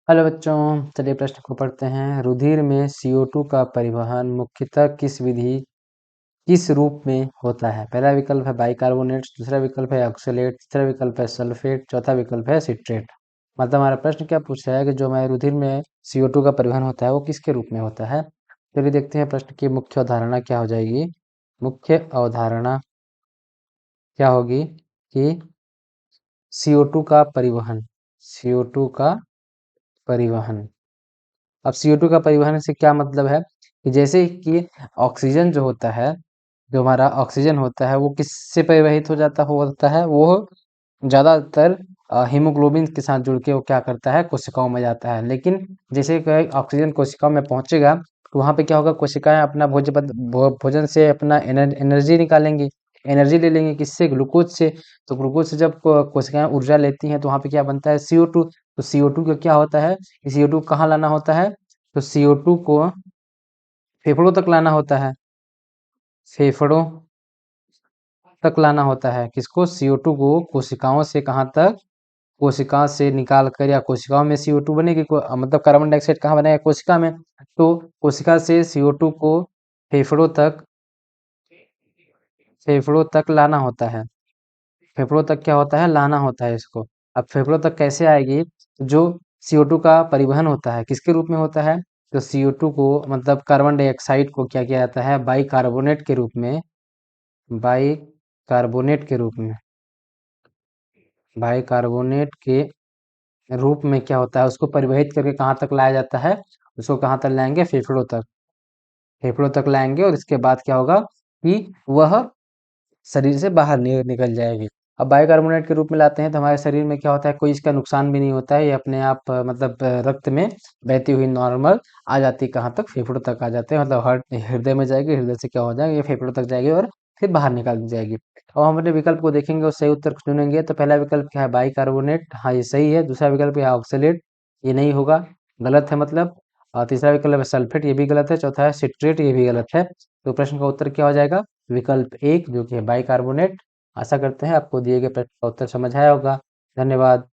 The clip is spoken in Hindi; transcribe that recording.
हेलो बच्चों, चलिए प्रश्न को पढ़ते हैं। रुधिर में CO2 का परिवहन मुख्यतः किस रूप में होता है? पहला विकल्प है बाइकार्बोनेट, दूसरा विकल्प है ऑक्सलेट, तीसरा विकल्प है सल्फेट, चौथा विकल्प है सिट्रेट। मतलब हमारा प्रश्न क्या पूछ रहा है कि जो हमारे रुधिर में CO2 का परिवहन होता है वो किसके रूप में होता है। चलिए देखते हैं प्रश्न की मुख्य अवधारणा क्या हो जाएगी। मुख्य अवधारणा क्या होगी कि CO2 का परिवहन, CO2 का परिवहन। अब CO2 का परिवहन से क्या मतलब है कि जैसे कि ऑक्सीजन जो होता है, जो हमारा ऑक्सीजन होता है वो किससे परिवहित होता है वो ज़्यादातर हीमोग्लोबिन के साथ जुड़ के वो क्या करता है, कोशिकाओं में जाता है। लेकिन जैसे कि ऑक्सीजन कोशिकाओं में पहुंचेगा तो वहां पे क्या होगा, कोशिकाएं अपना भोजन से अपना एनर्जी निकालेंगी, एनर्जी ले लेंगे किससे, ग्लूकोज से। तो ग्लूकोज से जब कोशिकाएं ऊर्जा लेती हैं तो वहां पे क्या बनता है, CO2। तो CO2 का क्या होता है, CO2 कहाँ लाना होता है, तो CO2 को फेफड़ों तक लाना होता है, फेफड़ों तक लाना होता है। किसको, CO2 को कोशिकाओं से कहाँ तक, कोशिकाओं से निकाल कर, या कोशिकाओं में CO2 बनेगी, मतलब कार्बन डाइऑक्साइड कहाँ बनेगा, कोशिका में। तो कोशिका से CO2 को फेफड़ों तक फेफड़ों तक लाना होता है। फेफड़ों तक क्या होता है, लाना होता है इसको। अब फेफड़ों तक कैसे आएगी, जो CO2 का परिवहन होता है किसके रूप में होता है, तो CO2 को मतलब कार्बन डाइऑक्साइड को क्या किया जाता है, बाइकार्बोनेट के रूप में, बाइकार्बोनेट के रूप में, बाइकार्बोनेट के रूप में क्या होता है, उसको परिवहित करके कहाँ तक लाया जाता है, उसको कहाँ तक लाएंगे, फेफड़ों तक। फेफड़ों तक लाएंगे और इसके बाद क्या होगा कि वह शरीर से बाहर निकल जाएगी। अब बाइकार्बोनेट के रूप में लाते हैं तो हमारे शरीर में क्या होता है, कोई इसका नुकसान भी नहीं होता है, ये अपने आप मतलब रक्त में बहती हुई नॉर्मल आ जाती है, कहाँ तक, फेफड़ों तक आ जाते हैं। मतलब हृदय में जाएगी, हृदय से क्या हो जाएगा, ये फेफड़ों तक जाएगी और फिर बाहर निकाल दी जाएगी। और हम अपने विकल्प को देखेंगे और सही उत्तर चुनेंगे। तो पहला विकल्प क्या है, बाइकार्बोनेट, हाँ ये सही है। दूसरा विकल्प है ऑक्सलेट, ये नहीं होगा, गलत है मतलब। और तीसरा विकल्प है सल्फेट, ये भी गलत है। चौथा है सिट्रेट, ये भी गलत है। तो प्रश्न का उत्तर क्या हो जाएगा, विकल्प एक, जो कि है बाइकार्बोनेट। आशा करते हैं आपको दिए गए प्रश्न का उत्तर समझ आया होगा। धन्यवाद।